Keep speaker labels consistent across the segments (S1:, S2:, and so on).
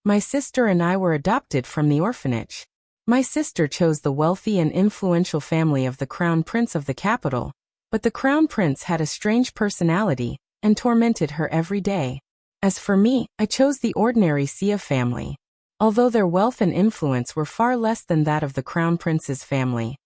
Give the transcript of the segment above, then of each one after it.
S1: My sister and I were adopted from the orphanage. My sister chose the wealthy and influential family of the Crown Prince of the capital, but the Crown Prince had a strange personality and tormented her every day. As for me, I chose the ordinary Sia family. Although their wealth and influence were far less than that of the Crown Prince's family,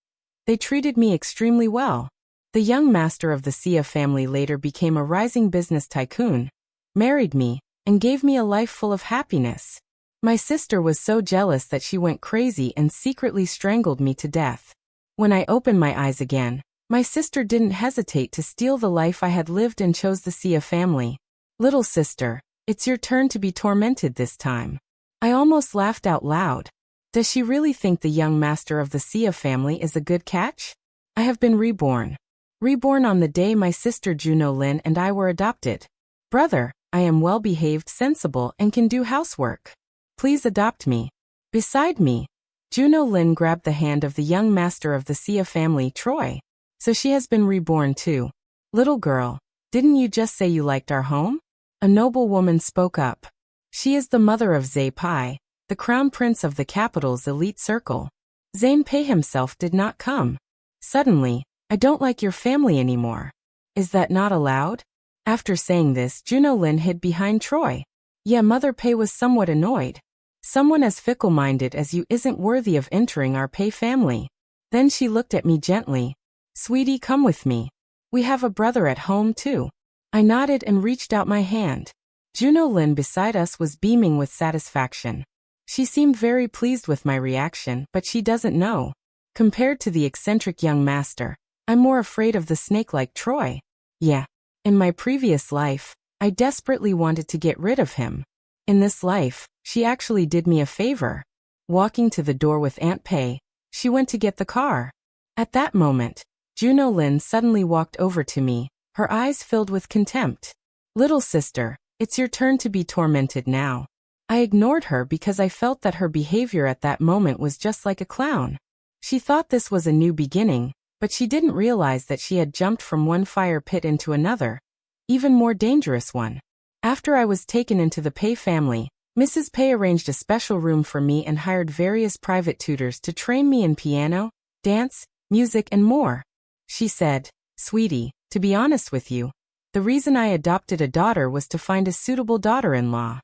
S1: they treated me extremely well. The young master of the Sia family later became a rising business tycoon, married me, and gave me a life full of happiness. My sister was so jealous that she went crazy and secretly strangled me to death. When I opened my eyes again, my sister didn't hesitate to steal the life I had lived and chose the Sia family. Little sister, it's your turn to be tormented this time. I almost laughed out loud. Does she really think the young master of the Sia family is a good catch? I have been reborn. Reborn on the day my sister Juno Lin and I were adopted. Brother, I am well-behaved, sensible, and can do housework. Please adopt me. Beside me, Juno Lin grabbed the hand of the young master of the Sia family, Troy. So she has been reborn too. Little girl, didn't you just say you liked our home? A noble woman spoke up. She is the mother of Zai Pai, the crown prince of the capital's elite circle. Zhang Pei himself did not come. Suddenly, I don't like your family anymore. Is that not allowed? After saying this, Juno Lin hid behind Troy. Yeah, Mother Pei was somewhat annoyed. Someone as fickle-minded as you isn't worthy of entering our Pei family. Then she looked at me gently. Sweetie, come with me. We have a brother at home too. I nodded and reached out my hand. Juno Lin beside us was beaming with satisfaction. She seemed very pleased with my reaction, but she doesn't know. Compared to the eccentric young master, I'm more afraid of the snake like Troy. Yeah. In my previous life, I desperately wanted to get rid of him. In this life, she actually did me a favor. Walking to the door with Aunt Pei, she went to get the car. At that moment, Juno Lin suddenly walked over to me, her eyes filled with contempt. Little sister, it's your turn to be tormented now. I ignored her because I felt that her behavior at that moment was just like a clown. She thought this was a new beginning, but she didn't realize that she had jumped from one fire pit into another, even more dangerous one. After I was taken into the Pei family, Mrs. Pei arranged a special room for me and hired various private tutors to train me in piano, dance, music, and more. She said, Sweetie, to be honest with you, the reason I adopted a daughter was to find a suitable daughter-in-law.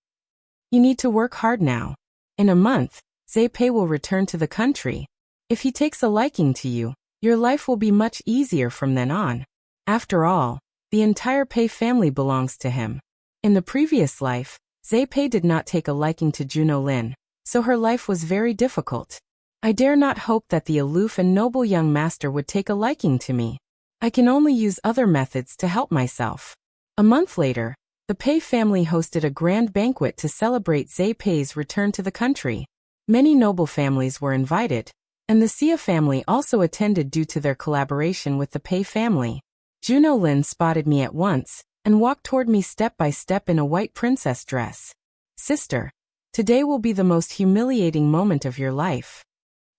S1: You need to work hard now. In a month, Zai Pei will return to the country. If he takes a liking to you, your life will be much easier from then on. After all, the entire Pei family belongs to him. In the previous life, Zai Pei did not take a liking to Juno Lin, so her life was very difficult. I dare not hope that the aloof and noble young master would take a liking to me. I can only use other methods to help myself. A month later, the Pei family hosted a grand banquet to celebrate Zai Pei's return to the country. Many noble families were invited, and the Sia family also attended due to their collaboration with the Pei family. Juno Lin spotted me at once, and walked toward me step by step in a white princess dress. Sister, today will be the most humiliating moment of your life.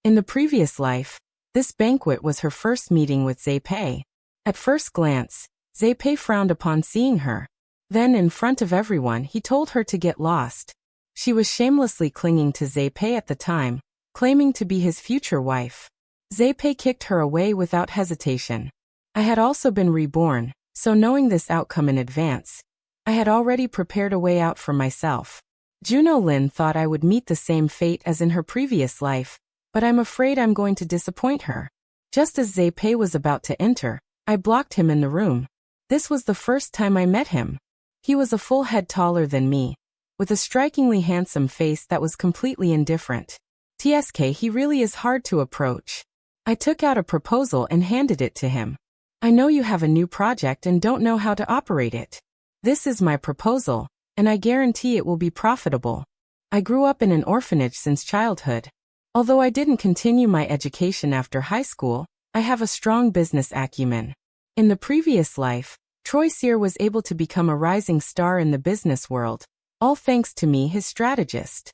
S1: In the previous life, this banquet was her first meeting with Zai Pei. At first glance, Zai Pei frowned upon seeing her. Then in front of everyone he told her to get lost. She was shamelessly clinging to Zai Pei at the time, claiming to be his future wife. Zai Pei kicked her away without hesitation. I had also been reborn, so knowing this outcome in advance, I had already prepared a way out for myself. Juno Lin thought I would meet the same fate as in her previous life, but I'm afraid I'm going to disappoint her. Just as Zai Pei was about to enter, I blocked him in the room. This was the first time I met him. He was a full head taller than me, with a strikingly handsome face that was completely indifferent. TSK, he really is hard to approach. I took out a proposal and handed it to him. I know you have a new project and don't know how to operate it. This is my proposal, and I guarantee it will be profitable. I grew up in an orphanage since childhood. Although I didn't continue my education after high school, I have a strong business acumen. In the previous life, Troy Sear was able to become a rising star in the business world, all thanks to me, his strategist.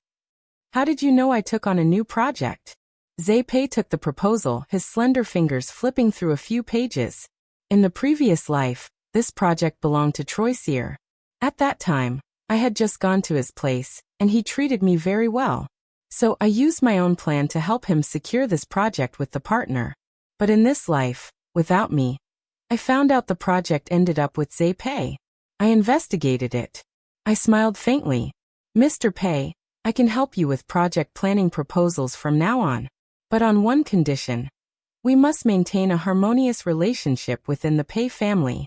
S1: How did you know I took on a new project? Zai Pei took the proposal, his slender fingers flipping through a few pages. In the previous life, this project belonged to Troy Sear. At that time, I had just gone to his place, and he treated me very well. So I used my own plan to help him secure this project with the partner. But in this life, without me, I found out the project ended up with Zay Pei. I investigated it. I smiled faintly. Mr. Pei, I can help you with project planning proposals from now on. But on one condition. We must maintain a harmonious relationship within the Pei family.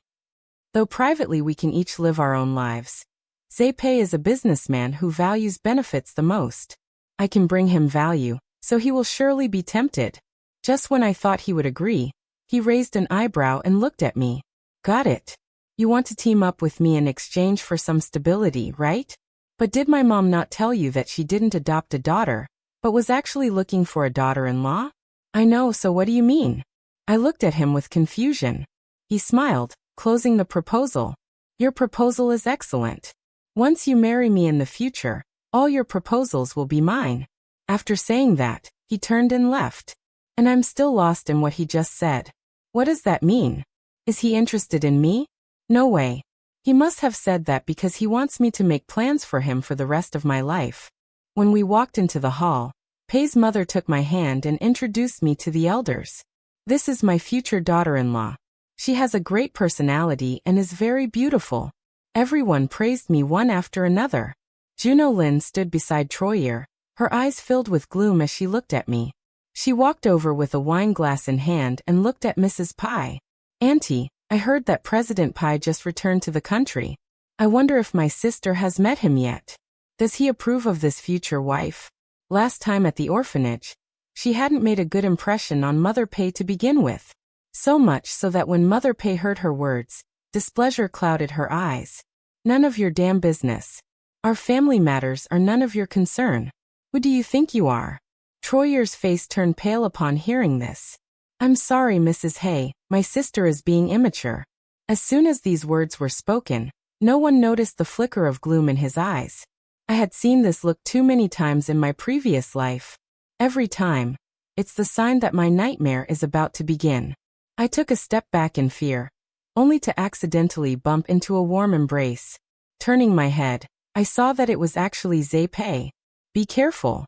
S1: Though privately we can each live our own lives, Zay Pei is a businessman who values benefits the most. I can bring him value, so he will surely be tempted. Just when I thought he would agree, he raised an eyebrow and looked at me. Got it. You want to team up with me in exchange for some stability, right? But did my mom not tell you that she didn't adopt a daughter, but was actually looking for a daughter-in-law? I know, so what do you mean? I looked at him with confusion. He smiled, closing the proposal. Your proposal is excellent. Once you marry me in the future, all your proposals will be mine. After saying that, he turned and left. And I'm still lost in what he just said. What does that mean? Is he interested in me? No way. He must have said that because he wants me to make plans for him for the rest of my life. When we walked into the hall, Pei's mother took my hand and introduced me to the elders. This is my future daughter-in-law. She has a great personality and is very beautiful. Everyone praised me one after another. Juno Lin stood beside Troyer, her eyes filled with gloom as she looked at me. She walked over with a wine glass in hand and looked at Mrs. Pai. Auntie, I heard that President Pai just returned to the country. I wonder if my sister has met him yet. Does he approve of this future wife? Last time at the orphanage, she hadn't made a good impression on Mother Pei to begin with. So much so that when Mother Pei heard her words, displeasure clouded her eyes. None of your damn business. Our family matters are none of your concern. Who do you think you are? Troyer's face turned pale upon hearing this. I'm sorry, Mrs. Hay, my sister is being immature. As soon as these words were spoken, no one noticed the flicker of gloom in his eyes. I had seen this look too many times in my previous life. Every time, it's the sign that my nightmare is about to begin. I took a step back in fear, only to accidentally bump into a warm embrace. Turning my head, I saw that it was actually Zay Pei. Be careful.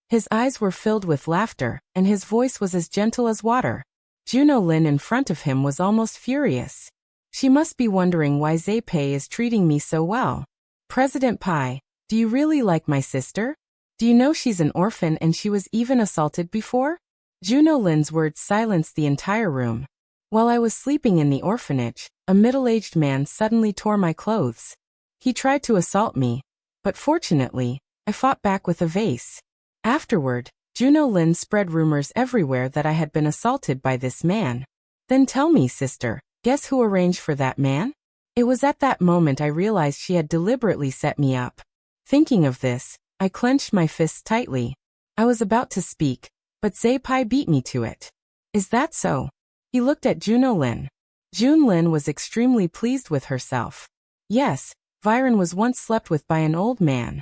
S1: His eyes were filled with laughter, and his voice was as gentle as water. Juno Lin in front of him was almost furious. She must be wondering why Zay Pei is treating me so well. President Pai, do you really like my sister? Do you know she's an orphan and she was even assaulted before? Juno Lin's words silenced the entire room. While I was sleeping in the orphanage, a middle-aged man suddenly tore my clothes. He tried to assault me, but fortunately, I fought back with a vase. Afterward, Juno Lin spread rumors everywhere that I had been assaulted by this man. Then tell me, sister, guess who arranged for that man? It was at that moment I realized she had deliberately set me up. Thinking of this, I clenched my fists tightly. I was about to speak, but Zay Pai beat me to it. Is that so? He looked at Juno Lin. Jun Lin was extremely pleased with herself. Yes, Viren was once slept with by an old man.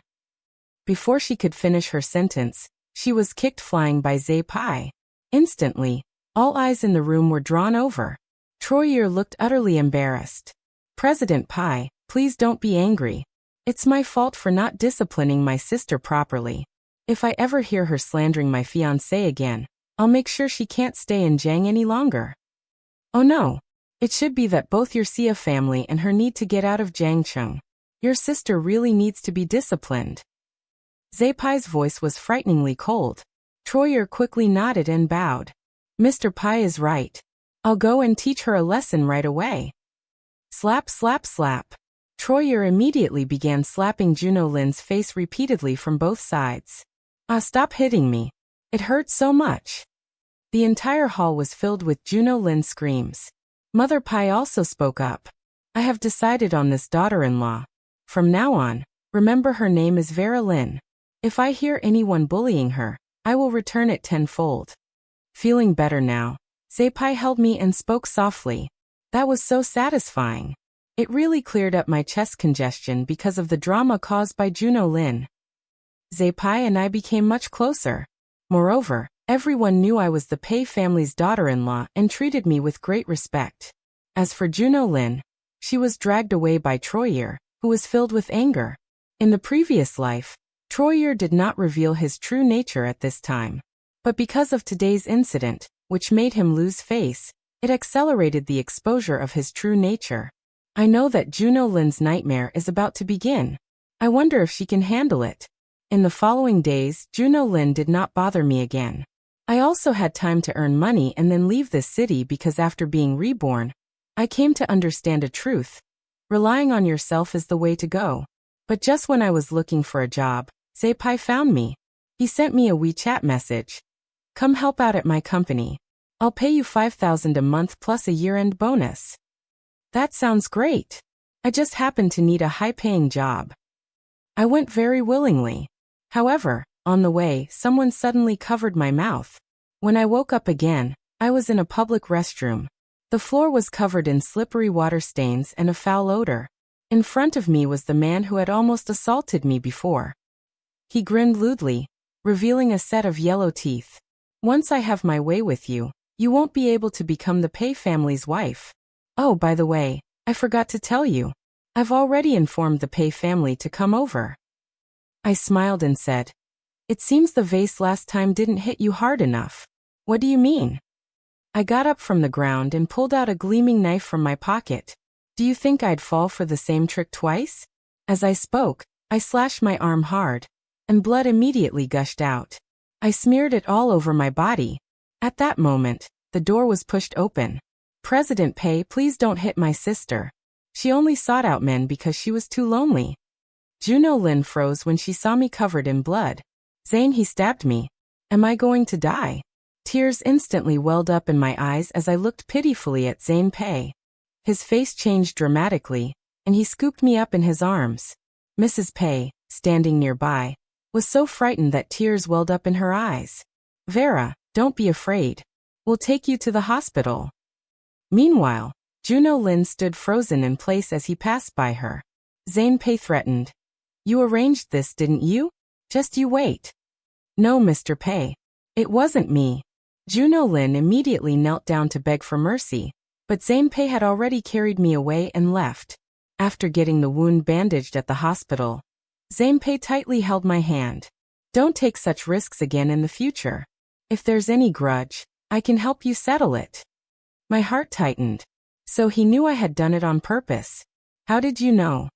S1: Before she could finish her sentence, she was kicked flying by Zay Pai. Instantly, all eyes in the room were drawn over. Troyer looked utterly embarrassed. President Pai, please don't be angry. It's my fault for not disciplining my sister properly. If I ever hear her slandering my fiancé again, I'll make sure she can't stay in Jiang any longer. Oh no. It should be that both your Xia family and her need to get out of Jiangcheng. Your sister really needs to be disciplined. Zay Pai's voice was frighteningly cold. Troyer quickly nodded and bowed. Mr. Pai is right. I'll go and teach her a lesson right away. Slap, slap, slap. Troyer immediately began slapping Juno Lin's face repeatedly from both sides. Ah, stop hitting me. It hurt so much. The entire hall was filled with Juno Lin's screams. Mother Pai also spoke up. I have decided on this daughter-in-law. From now on, remember her name is Vera Lin. If I hear anyone bullying her, I will return it tenfold. Feeling better now, Zay Pai held me and spoke softly. That was so satisfying. It really cleared up my chest congestion because of the drama caused by Juno Lin. Zay Pai and I became much closer. Moreover, everyone knew I was the Pei family's daughter-in-law and treated me with great respect. As for Juno Lin, she was dragged away by Troyer, who was filled with anger. In the previous life, Troyer did not reveal his true nature at this time. But because of today's incident, which made him lose face, it accelerated the exposure of his true nature. I know that Juno Lin's nightmare is about to begin. I wonder if she can handle it. In the following days, Juno Lin did not bother me again. I also had time to earn money and then leave this city because after being reborn, I came to understand a truth. Relying on yourself is the way to go. But just when I was looking for a job, Zaipai found me. He sent me a WeChat message. Come help out at my company. I'll pay you 5,000 a month plus a year-end bonus. That sounds great. I just happened to need a high-paying job. I went very willingly. However, on the way, someone suddenly covered my mouth. When I woke up again, I was in a public restroom. The floor was covered in slippery water stains and a foul odor. In front of me was the man who had almost assaulted me before. He grinned lewdly, revealing a set of yellow teeth. Once I have my way with you, you won't be able to become the Pei family's wife. Oh, by the way, I forgot to tell you. I've already informed the Pei family to come over. I smiled and said, it seems the vase last time didn't hit you hard enough. What do you mean? I got up from the ground and pulled out a gleaming knife from my pocket. Do you think I'd fall for the same trick twice? As I spoke, I slashed my arm hard, and blood immediately gushed out. I smeared it all over my body. At that moment, the door was pushed open. President Pei, please don't hit my sister. She only sought out men because she was too lonely. Juno Lin froze when she saw me covered in blood. Zane, he stabbed me. Am I going to die? Tears instantly welled up in my eyes as I looked pitifully at Zane Pei. His face changed dramatically, and he scooped me up in his arms. Mrs. Pei, standing nearby, was so frightened that tears welled up in her eyes. Vera, don't be afraid. We'll take you to the hospital. Meanwhile, Juno Lin stood frozen in place as he passed by her. Zane Pei threatened. You arranged this, didn't you? Just you wait. No, Mr. Pei. It wasn't me. Juno Lin immediately knelt down to beg for mercy, but Zane Pei had already carried me away and left. After getting the wound bandaged at the hospital, Zane Pei tightly held my hand. Don't take such risks again in the future. If there's any grudge, I can help you settle it. My heart tightened. So he knew I had done it on purpose. How did you know?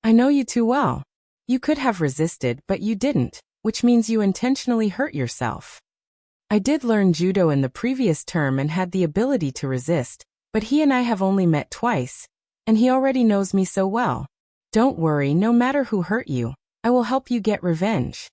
S1: I know you too well. You could have resisted, but you didn't, which means you intentionally hurt yourself. I did learn judo in the previous term and had the ability to resist, but he and I have only met twice, and he already knows me so well. Don't worry, no matter who hurt you, I will help you get revenge.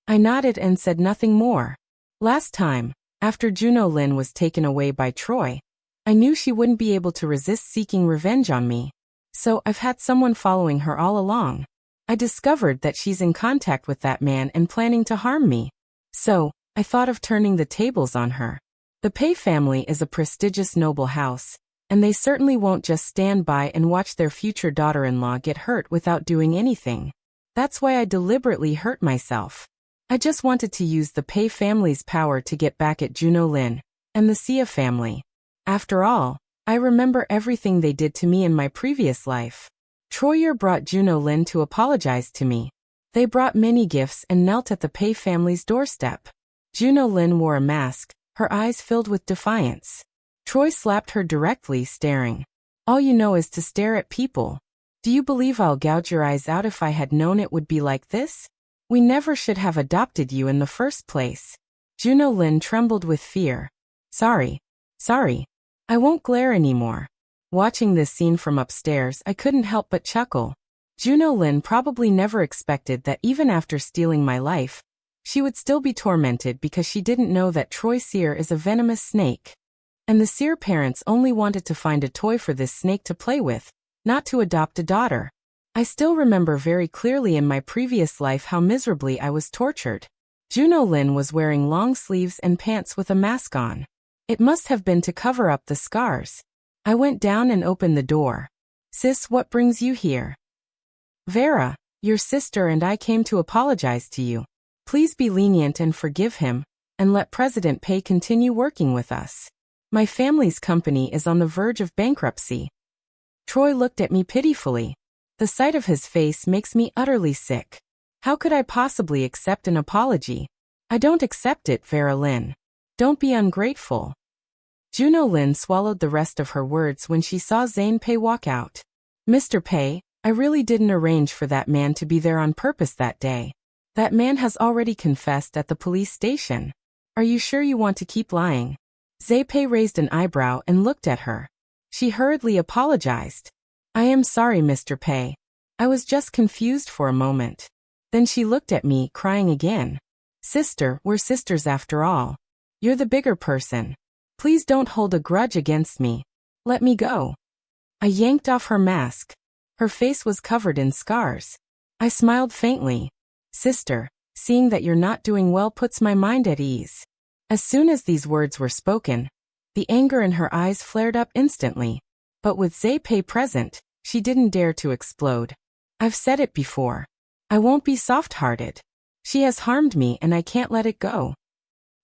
S1: I nodded and said nothing more. Last time, after Juno Lin was taken away by Troy, I knew she wouldn't be able to resist seeking revenge on me. So I've had someone following her all along. I discovered that she's in contact with that man and planning to harm me. So, I thought of turning the tables on her. The Pei family is a prestigious noble house, and they certainly won't just stand by and watch their future daughter-in-law get hurt without doing anything. That's why I deliberately hurt myself. I just wanted to use the Pei family's power to get back at Juno Lin and the Xia family. After all, I remember everything they did to me in my previous life. Troyer brought Juno Lin to apologize to me. They brought many gifts and knelt at the Pei family's doorstep. Juno Lin wore a mask, her eyes filled with defiance. Troy slapped her directly, staring. All you know is to stare at people. Do you believe I'll gouge your eyes out if I had known it would be like this? We never should have adopted you in the first place. Juno Lin trembled with fear. Sorry. I won't glare anymore. Watching this scene from upstairs, I couldn't help but chuckle. Juno Lin probably never expected that even after stealing my life, she would still be tormented because she didn't know that Troy Sear is a venomous snake. And the Sear parents only wanted to find a toy for this snake to play with, not to adopt a daughter. I still remember very clearly in my previous life how miserably I was tortured. Juno Lin was wearing long sleeves and pants with a mask on. It must have been to cover up the scars. I went down and opened the door. Sis, what brings you here? Vera, your sister and I came to apologize to you. Please be lenient and forgive him, and let President Pei continue working with us. My family's company is on the verge of bankruptcy. Troy looked at me pitifully. The sight of his face makes me utterly sick. How could I possibly accept an apology? I don't accept it, Vera Lynn. Don't be ungrateful. Juno Lynn swallowed the rest of her words when she saw Zane Pei walk out. Mr. Pei, I really didn't arrange for that man to be there on purpose that day. That man has already confessed at the police station. Are you sure you want to keep lying? Zane Pei raised an eyebrow and looked at her. She hurriedly apologized. I am sorry, Mr. Pei. I was just confused for a moment. Then she looked at me, crying again. Sister, we're sisters after all. You're the bigger person. Please don't hold a grudge against me. Let me go. I yanked off her mask. Her face was covered in scars. I smiled faintly. Sister, seeing that you're not doing well puts my mind at ease. As soon as these words were spoken, the anger in her eyes flared up instantly. But with Zane Pei present, she didn't dare to explode. I've said it before. I won't be soft-hearted. She has harmed me and I can't let it go.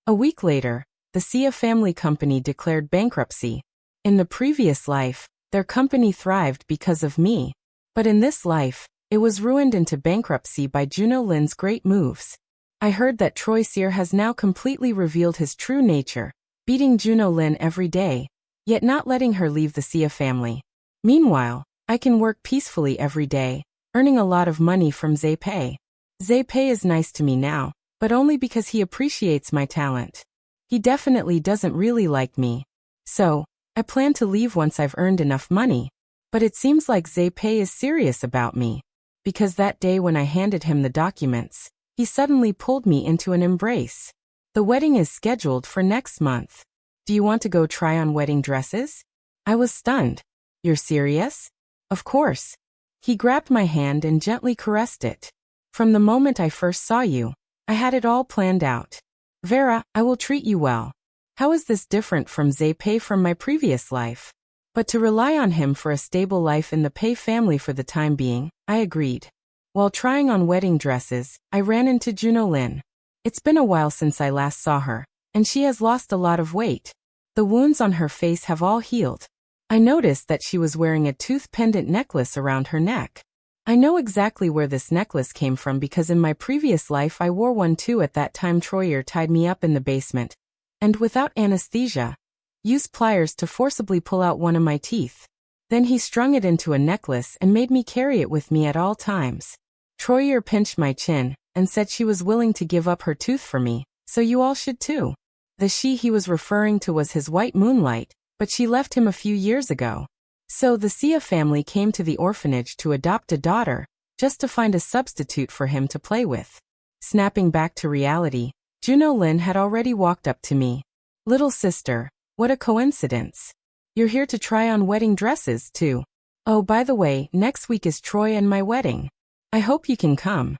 S1: A week later, the Xia family company declared bankruptcy. In the previous life, their company thrived because of me. But in this life, it was ruined into bankruptcy by Juno Lin's great moves. I heard that Troy Sear has now completely revealed his true nature, beating Juno Lin every day, yet not letting her leave the Xia family. Meanwhile, I can work peacefully every day, earning a lot of money from Zane Pei. Zane Pei is nice to me now, but only because he appreciates my talent. He definitely doesn't really like me. So, I plan to leave once I've earned enough money. But it seems like Zane Pei is serious about me. Because that day when I handed him the documents, he suddenly pulled me into an embrace. The wedding is scheduled for next month. Do you want to go try on wedding dresses? I was stunned. You're serious? Of course. He grabbed my hand and gently caressed it. From the moment I first saw you, I had it all planned out. Vera, I will treat you well. How is this different from Zane Pei from my previous life? But to rely on him for a stable life in the Pei family for the time being, I agreed. While trying on wedding dresses, I ran into Juno Lin. It's been a while since I last saw her, and she has lost a lot of weight. The wounds on her face have all healed. I noticed that she was wearing a tooth pendant necklace around her neck. I know exactly where this necklace came from because in my previous life I wore one too. At that time Troyer tied me up in the basement, and without anesthesia, used pliers to forcibly pull out one of my teeth. Then he strung it into a necklace and made me carry it with me at all times. Troyer pinched my chin and said she was willing to give up her tooth for me, so you all should too. The she he was referring to was his white moonlight, but she left him a few years ago. So the Xia family came to the orphanage to adopt a daughter, just to find a substitute for him to play with. Snapping back to reality, Juno Lin had already walked up to me. Little sister, what a coincidence. You're here to try on wedding dresses too. Oh, by the way, next week is Troy and my wedding. I hope you can come.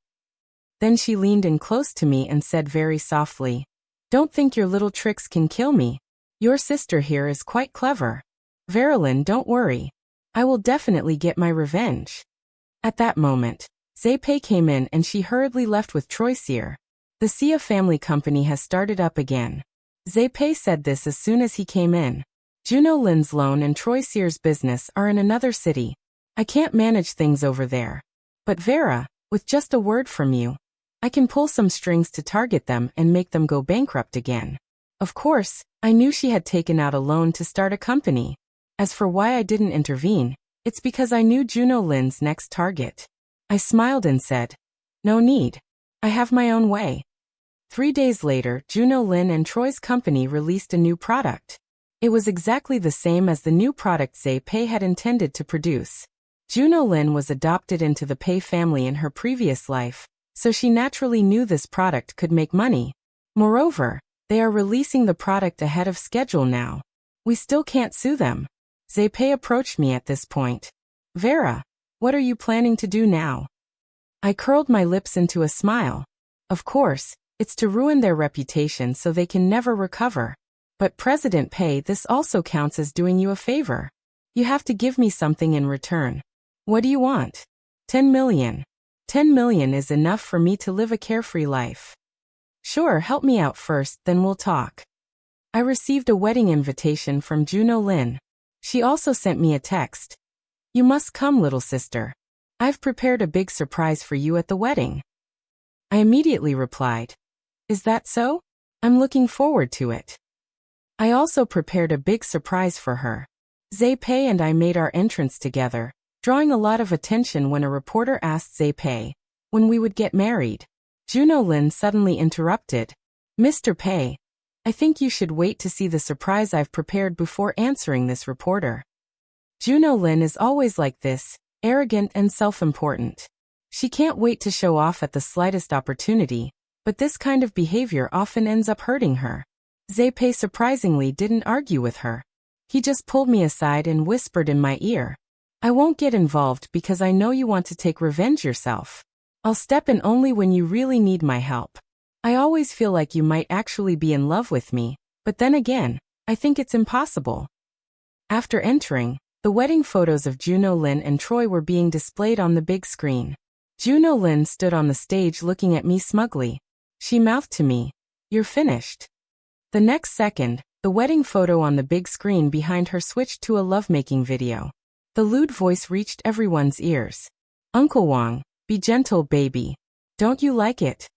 S1: Then she leaned in close to me and said very softly, Don't think your little tricks can kill me. Your sister here is quite clever. Verilyn, don't worry. I will definitely get my revenge. At that moment, Zane Pei came in and she hurriedly left with Troy Sear. The Xia family company has started up again. Zane Pei said this as soon as he came in. Juno Lin's loan and Troy Sear's business are in another city. I can't manage things over there. But Vera, with just a word from you, I can pull some strings to target them and make them go bankrupt again. Of course, I knew she had taken out a loan to start a company. As for why I didn't intervene, it's because I knew Juno Lin's next target. I smiled and said, No need. I have my own way. 3 days later, Juno Lin and Troy's company released a new product. It was exactly the same as the new product Zane Pei had intended to produce. Juno Lin was adopted into the Pei family in her previous life, so she naturally knew this product could make money. Moreover, they are releasing the product ahead of schedule now. We still can't sue them. Zane Pei approached me at this point. Vera, what are you planning to do now? I curled my lips into a smile. Of course, it's to ruin their reputation so they can never recover. But President Pei, this also counts as doing you a favor. You have to give me something in return. What do you want? 10 million. 10 million is enough for me to live a carefree life. Sure, help me out first, then we'll talk. I received a wedding invitation from Juno Lin. She also sent me a text. You must come, little sister. I've prepared a big surprise for you at the wedding. I immediately replied, Is that so? I'm looking forward to it. I also prepared a big surprise for her. Zepei and I made our entrance together, drawing a lot of attention when a reporter asked Zepei when we would get married. Juno Lin suddenly interrupted. Mr. Pei, I think you should wait to see the surprise I've prepared before answering this reporter. Juno Lin is always like this, arrogant and self-important. She can't wait to show off at the slightest opportunity, but this kind of behavior often ends up hurting her. Zepei surprisingly didn't argue with her. He just pulled me aside and whispered in my ear, I won't get involved because I know you want to take revenge yourself. I'll step in only when you really need my help. I always feel like you might actually be in love with me, but then again, I think it's impossible. After entering, the wedding photos of Juno Lin and Troy were being displayed on the big screen. Juno Lin stood on the stage looking at me smugly. She mouthed to me, You're finished. The next second, the wedding photo on the big screen behind her switched to a lovemaking video. The lewd voice reached everyone's ears. Uncle Wang, be gentle, baby. Don't you like it?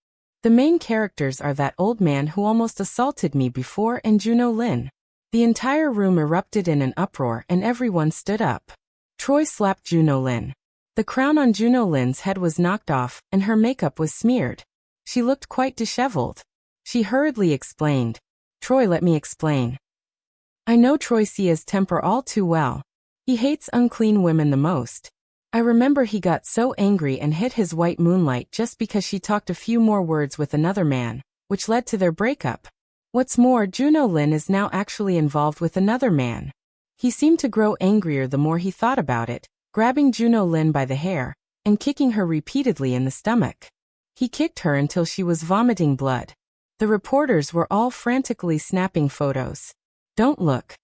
S1: The main characters are that old man who almost assaulted me before and Juno Lin. The entire room erupted in an uproar and everyone stood up. Troy slapped Juno Lin. The crown on Juno Lin's head was knocked off and her makeup was smeared. She looked quite disheveled. She hurriedly explained, Troy, let me explain. I know Troy Sia's temper all too well. He hates unclean women the most. I remember he got so angry and hit his white moonlight just because she talked a few more words with another man, which led to their breakup. What's more, Juno Lin is now actually involved with another man. He seemed to grow angrier the more he thought about it, grabbing Juno Lin by the hair and kicking her repeatedly in the stomach. He kicked her until she was vomiting blood. The reporters were all frantically snapping photos. Don't look.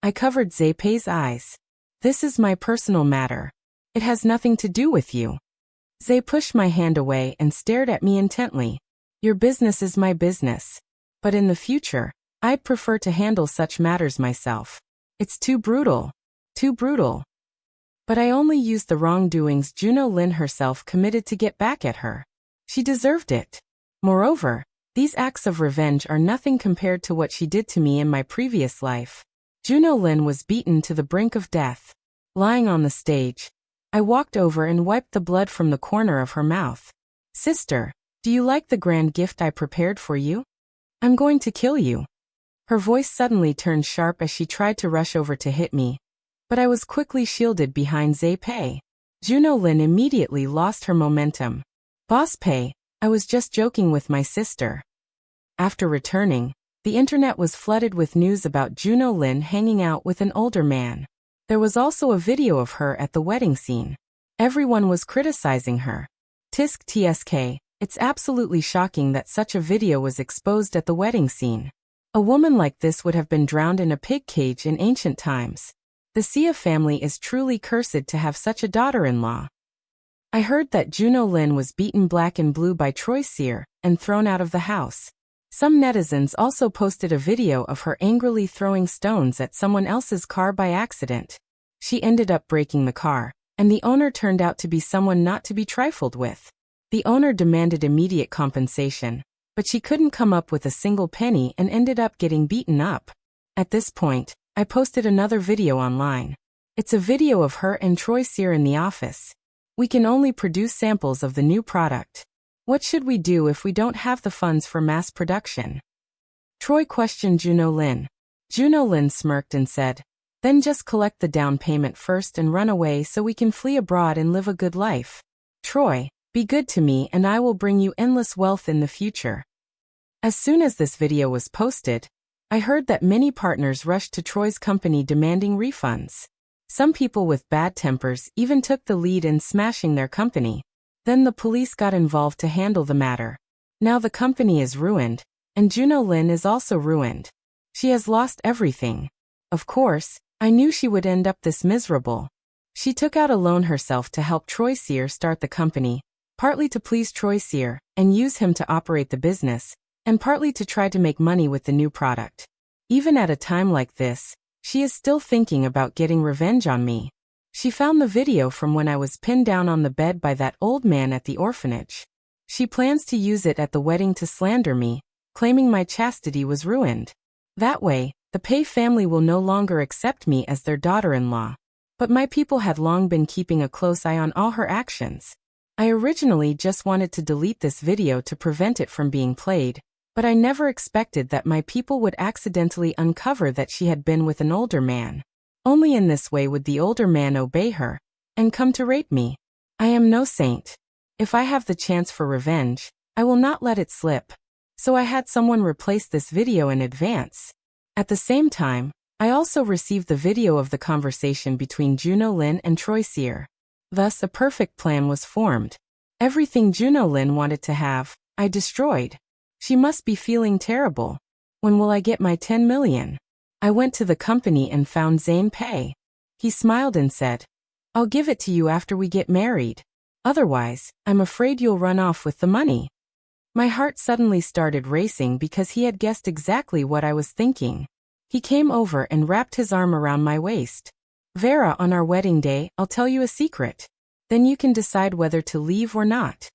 S1: I covered Zepei's eyes. This is my personal matter. It has nothing to do with you. Zay pushed my hand away and stared at me intently. Your business is my business. But in the future, I'd prefer to handle such matters myself. It's too brutal. Too brutal. But I only used the wrongdoings Juno Lin herself committed to get back at her. She deserved it. Moreover, these acts of revenge are nothing compared to what she did to me in my previous life. Juno Lin was beaten to the brink of death. Lying on the stage, I walked over and wiped the blood from the corner of her mouth. Sister, do you like the grand gift I prepared for you? I'm going to kill you. Her voice suddenly turned sharp as she tried to rush over to hit me, but I was quickly shielded behind Zay Pei. Juno Lin immediately lost her momentum. Boss Pei, I was just joking with my sister. After returning, the internet was flooded with news about Juno Lin hanging out with an older man. There was also a video of her at the wedding scene. Everyone was criticizing her. Tisk tsk, it's absolutely shocking that such a video was exposed at the wedding scene. A woman like this would have been drowned in a pig cage in ancient times. The Xia family is truly cursed to have such a daughter-in-law. I heard that Juno Lin was beaten black and blue by Troy Sear and thrown out of the house. Some netizens also posted a video of her angrily throwing stones at someone else's car by accident. She ended up breaking the car, and the owner turned out to be someone not to be trifled with. The owner demanded immediate compensation, but she couldn't come up with a single penny and ended up getting beaten up. At this point, I posted another video online. It's a video of her and Troy Sear in the office. We can only produce samples of the new product. What should we do if we don't have the funds for mass production? Troy questioned Juno Lin. Juno Lin smirked and said, then just collect the down payment first and run away so we can flee abroad and live a good life. Troy, be good to me and I will bring you endless wealth in the future. As soon as this video was posted, I heard that many partners rushed to Troy's company demanding refunds. Some people with bad tempers even took the lead in smashing their company. Then the police got involved to handle the matter. Now the company is ruined, and Juno Lin is also ruined. She has lost everything. Of course, I knew she would end up this miserable. She took out a loan herself to help Troy Sear start the company, partly to please Troy Sear and use him to operate the business, and partly to try to make money with the new product. Even at a time like this, she is still thinking about getting revenge on me. She found the video from when I was pinned down on the bed by that old man at the orphanage. She plans to use it at the wedding to slander me, claiming my chastity was ruined. That way, the Pei family will no longer accept me as their daughter-in-law. But my people had long been keeping a close eye on all her actions. I originally just wanted to delete this video to prevent it from being played, but I never expected that my people would accidentally uncover that she had been with an older man. Only in this way would the older man obey her and come to rape me. I am no saint. If I have the chance for revenge, I will not let it slip. So I had someone replace this video in advance. At the same time, I also received the video of the conversation between Juno Lin and Troy Sear. Thus, a perfect plan was formed. Everything Juno Lin wanted to have, I destroyed. She must be feeling terrible. When will I get my 10 million? I went to the company and found Zane Pei. He smiled and said, "I'll give it to you after we get married. Otherwise, I'm afraid you'll run off with the money." My heart suddenly started racing because he had guessed exactly what I was thinking. He came over and wrapped his arm around my waist. "Vera, on our wedding day, I'll tell you a secret. Then you can decide whether to leave or not."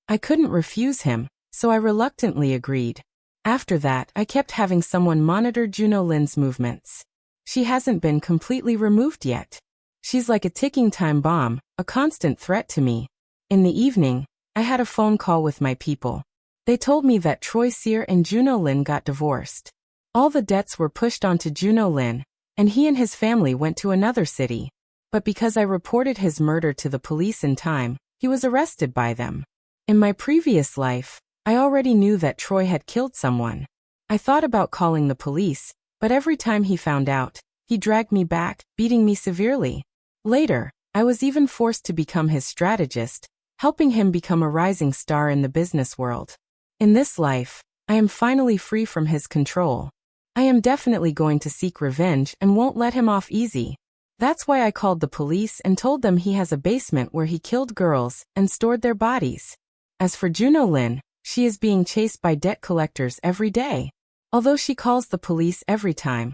S1: I couldn't refuse him, so I reluctantly agreed. After that, I kept having someone monitor Juno Lin's movements. She hasn't been completely removed yet. She's like a ticking time bomb, a constant threat to me. In the evening, I had a phone call with my people. They told me that Troy Sear and Juno Lin got divorced. All the debts were pushed onto Juno Lin, and he and his family went to another city. But because I reported his murder to the police in time, he was arrested by them. In my previous life, I already knew that Troy had killed someone. I thought about calling the police, but every time he found out, he dragged me back, beating me severely. Later, I was even forced to become his strategist, helping him become a rising star in the business world. In this life, I am finally free from his control. I am definitely going to seek revenge and won't let him off easy. That's why I called the police and told them he has a basement where he killed girls and stored their bodies. As for Juno Lin, she is being chased by debt collectors every day. Although she calls the police every time,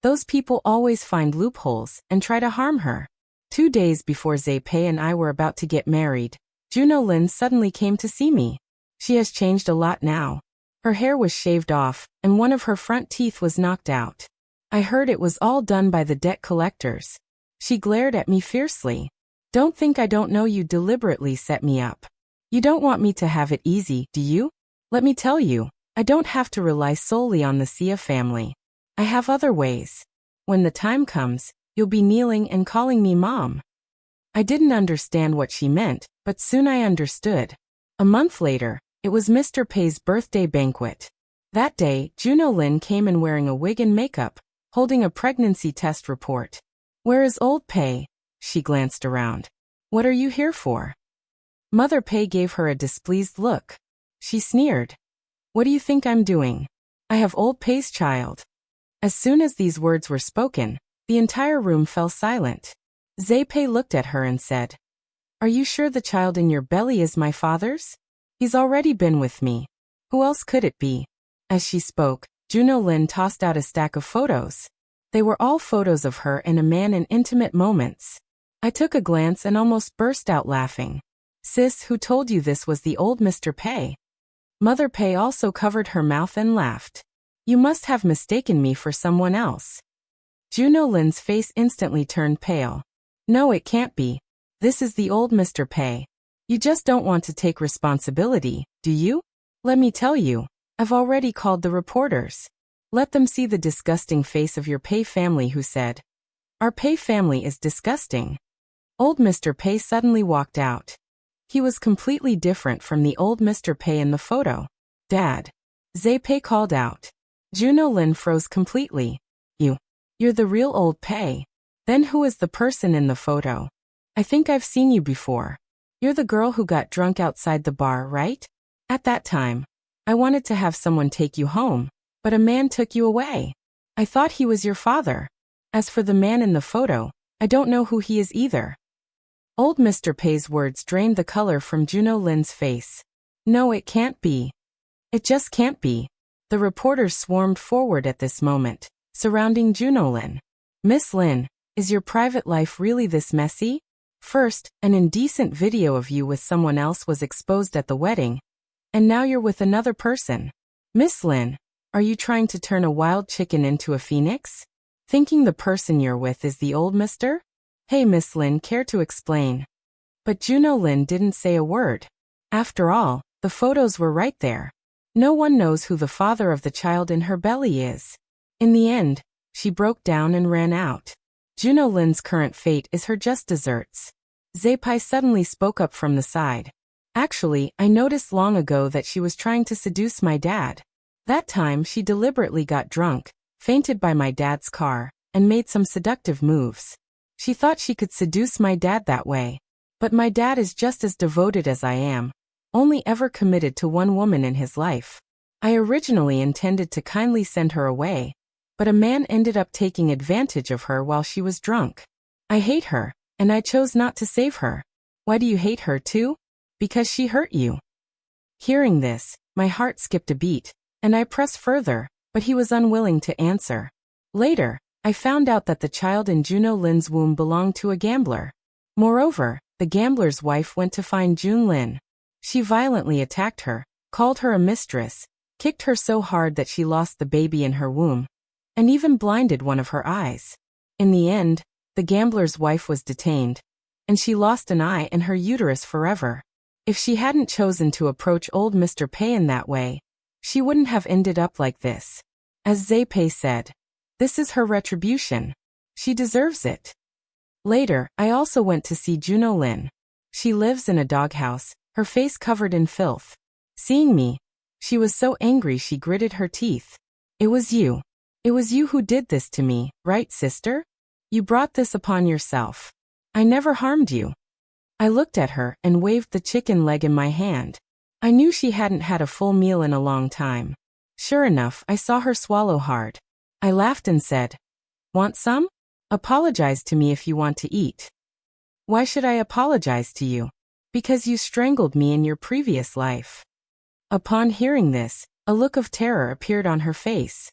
S1: those people always find loopholes and try to harm her. 2 days before Zay Pei and I were about to get married, Juno Lin suddenly came to see me. She has changed a lot now. Her hair was shaved off, and one of her front teeth was knocked out. I heard it was all done by the debt collectors. She glared at me fiercely. "Don't think I don't know you deliberately set me up. You don't want me to have it easy, do you? Let me tell you, I don't have to rely solely on the Sia family. I have other ways. When the time comes, you'll be kneeling and calling me Mom." I didn't understand what she meant, but soon I understood. A month later, it was Mr. Pei's birthday banquet. That day, Juno Lin came in wearing a wig and makeup, holding a pregnancy test report. "Where is old Pei?" She glanced around. "What are you here for?" Mother Pei gave her a displeased look. She sneered. "What do you think I'm doing? I have old Pei's child." As soon as these words were spoken, the entire room fell silent. Zay Pei looked at her and said, "Are you sure the child in your belly is my father's? He's already been with me. Who else could it be?" As she spoke, Juno Lin tossed out a stack of photos. They were all photos of her and a man in intimate moments. I took a glance and almost burst out laughing. "Sis, who told you this was the old Mr. Pei?" Mother Pei also covered her mouth and laughed. "You must have mistaken me for someone else." Juno Lin's face instantly turned pale. "No, it can't be. This is the old Mr. Pei. You just don't want to take responsibility, do you? Let me tell you, I've already called the reporters. Let them see the disgusting face of your Pei family who said, 'Our Pei family is disgusting.'" Old Mr. Pei suddenly walked out. He was completely different from the old Mr. Pei in the photo. "Dad." Zay Pei called out. Juno Lin froze completely. You're the real old Pei. Then who is the person in the photo? I think I've seen you before. You're the girl who got drunk outside the bar, right? At that time, I wanted to have someone take you home, but a man took you away. I thought he was your father. As for the man in the photo, I don't know who he is either." Old Mr. Pei's words drained the color from Juno Lin's face. "No, it can't be. It just can't be." The reporters swarmed forward at this moment, surrounding Juno Lin. "Miss Lin, Is your private life really this messy? First, an indecent video of you with someone else was exposed at the wedding, and now you're with another person. Miss Lin, are you trying to turn a wild chicken into a phoenix? Thinking the person you're with is the old mister? Hey Miss Lin, care to explain? But Juno Lin didn't say a word. After all, the photos were right there. No one knows who the father of the child in her belly is. In the end, she broke down and ran out. Juno Lin's current fate is her just desserts. Zaipai suddenly spoke up from the side. Actually, I noticed long ago that she was trying to seduce my dad. That time she deliberately got drunk, fainted by my dad's car, and made some seductive moves. She thought she could seduce my dad that way. But my dad is just as devoted as I am, only ever committed to one woman in his life. I originally intended to kindly send her away, but a man ended up taking advantage of her while she was drunk. I hate her, and I chose not to save her. Why do you hate her too? Because she hurt you. Hearing this, my heart skipped a beat, and I pressed further, but he was unwilling to answer. Later, I found out that the child in Juno Lin's womb belonged to a gambler. Moreover, the gambler's wife went to find Jun Lin. She violently attacked her, called her a mistress, kicked her so hard that she lost the baby in her womb, and even blinded one of her eyes. In the end, the gambler's wife was detained, and she lost an eye and her uterus forever. If she hadn't chosen to approach old Mr. Pei in that way, she wouldn't have ended up like this. As Zaipai said, this is her retribution. She deserves it. Later, I also went to see Juno Lin. She lives in a doghouse, her face covered in filth. Seeing me, she was so angry she gritted her teeth. It was you. It was you who did this to me, right, sister? You brought this upon yourself. I never harmed you. I looked at her and waved the chicken leg in my hand. I knew she hadn't had a full meal in a long time. Sure enough, I saw her swallow hard. I laughed and said, "Want some? Apologize to me if you want to eat." Why should I apologize to you? Because you strangled me in your previous life. Upon hearing this, a look of terror appeared on her face.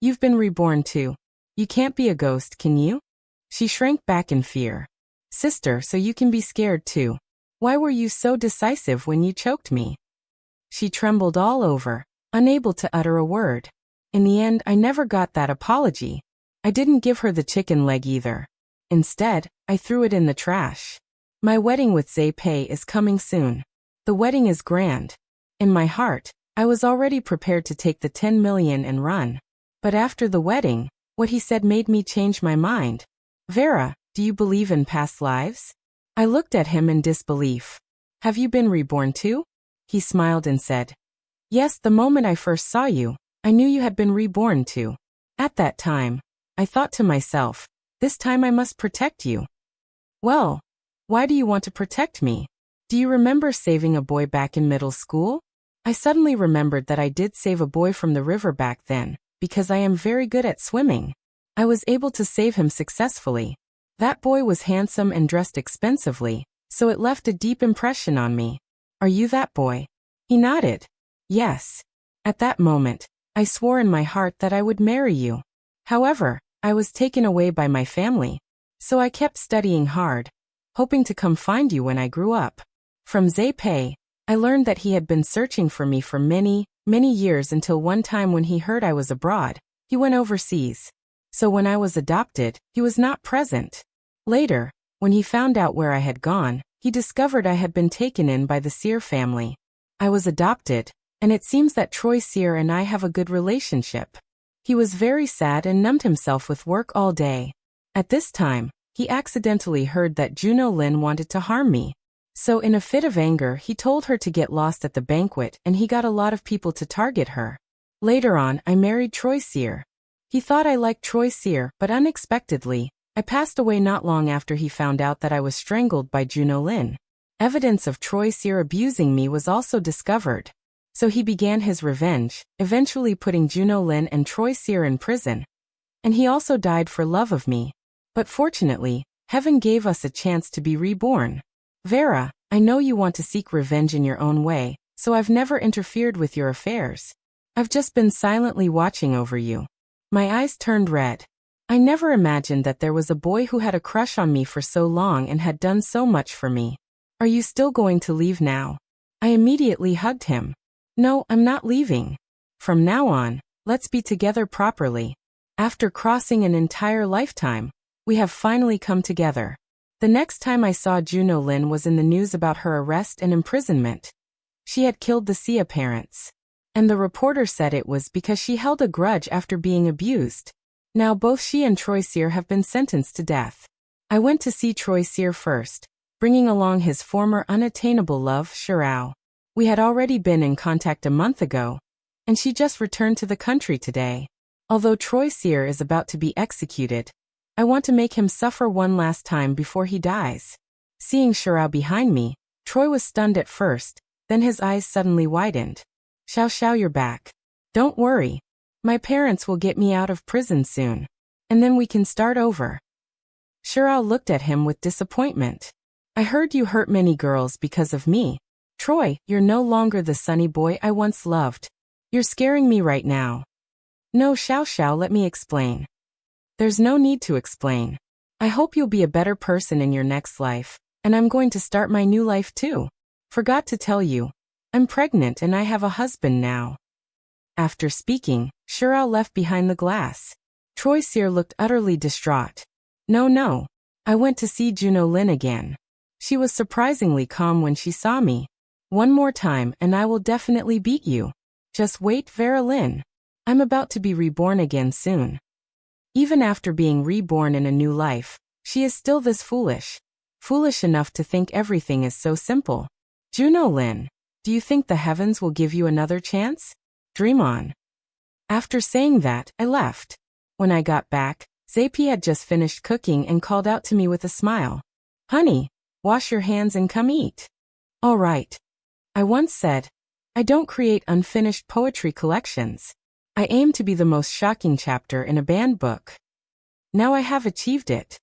S1: You've been reborn too. You can't be a ghost, can you? She shrank back in fear. Sister, so you can be scared too. Why were you so decisive when you choked me? She trembled all over, unable to utter a word. In the end, I never got that apology. I didn't give her the chicken leg either. Instead, I threw it in the trash. My wedding with Zaipai is coming soon. The wedding is grand. In my heart, I was already prepared to take the 10 million and run. But after the wedding, what he said made me change my mind. Vera, do you believe in past lives? I looked at him in disbelief. Have you been reborn too? He smiled and said, Yes, the moment I first saw you, I knew you had been reborn too. At that time, I thought to myself, this time I must protect you. Well, why do you want to protect me? Do you remember saving a boy back in middle school? I suddenly remembered that I did save a boy from the river back then, because I am very good at swimming. I was able to save him successfully. That boy was handsome and dressed expensively, so it left a deep impression on me. Are you that boy? He nodded. Yes. At that moment, I swore in my heart that I would marry you. However, I was taken away by my family, so I kept studying hard, hoping to come find you when I grew up. From Zaipai, I learned that he had been searching for me for many, many years until one time when he heard I was abroad, he went overseas. So when I was adopted, he was not present. Later, when he found out where I had gone, he discovered I had been taken in by the Sear family. I was adopted, and it seems that Troy Sear and I have a good relationship. He was very sad and numbed himself with work all day. At this time, he accidentally heard that Juno Lin wanted to harm me. So in a fit of anger, he told her to get lost at the banquet and he got a lot of people to target her. Later on, I married Troy Sear. He thought I liked Troy Sear, but unexpectedly, I passed away not long after he found out that I was strangled by Juno Lin. Evidence of Troy Sear abusing me was also discovered. So he began his revenge, eventually putting Juno Lin and Troy Sear in prison. And he also died for love of me. But fortunately, heaven gave us a chance to be reborn. Vera, I know you want to seek revenge in your own way, so I've never interfered with your affairs. I've just been silently watching over you. My eyes turned red. I never imagined that there was a boy who had a crush on me for so long and had done so much for me. Are you still going to leave now? I immediately hugged him. No, I'm not leaving. From now on, let's be together properly. After crossing an entire lifetime, we have finally come together. The next time I saw Juno Lin was in the news about her arrest and imprisonment. She had killed the Sia parents. And the reporter said it was because she held a grudge after being abused. Now both she and Troy Sear have been sentenced to death. I went to see Troy Sear first, bringing along his former unattainable love, Shirao. We had already been in contact a month ago, and she just returned to the country today. Although Troy Sear is about to be executed, I want to make him suffer one last time before he dies. Seeing Shirao behind me, Troy was stunned at first, then his eyes suddenly widened. Xiao, you're back. Don't worry. My parents will get me out of prison soon. And then we can start over. Shirao looked at him with disappointment. I heard you hurt many girls because of me. Troy, you're no longer the sunny boy I once loved. You're scaring me right now. No, Xiao, let me explain. There's no need to explain. I hope you'll be a better person in your next life, and I'm going to start my new life too. Forgot to tell you. I'm pregnant and I have a husband now. After speaking, Shirao left behind the glass. Troy Sear looked utterly distraught. No. I went to see Juno Lin again. She was surprisingly calm when she saw me. One more time and I will definitely beat you. Just wait, Vera Lin. I'm about to be reborn again soon. Even after being reborn in a new life, she is still this foolish. Foolish enough to think everything is so simple. Juno Lin, do you think the heavens will give you another chance? Dream on. After saying that, I left. When I got back, Zapi had just finished cooking and called out to me with a smile. Honey, wash your hands and come eat. All right. I once said, I don't create unfinished poetry collections. I aim to be the most shocking chapter in a banned book. Now I have achieved it.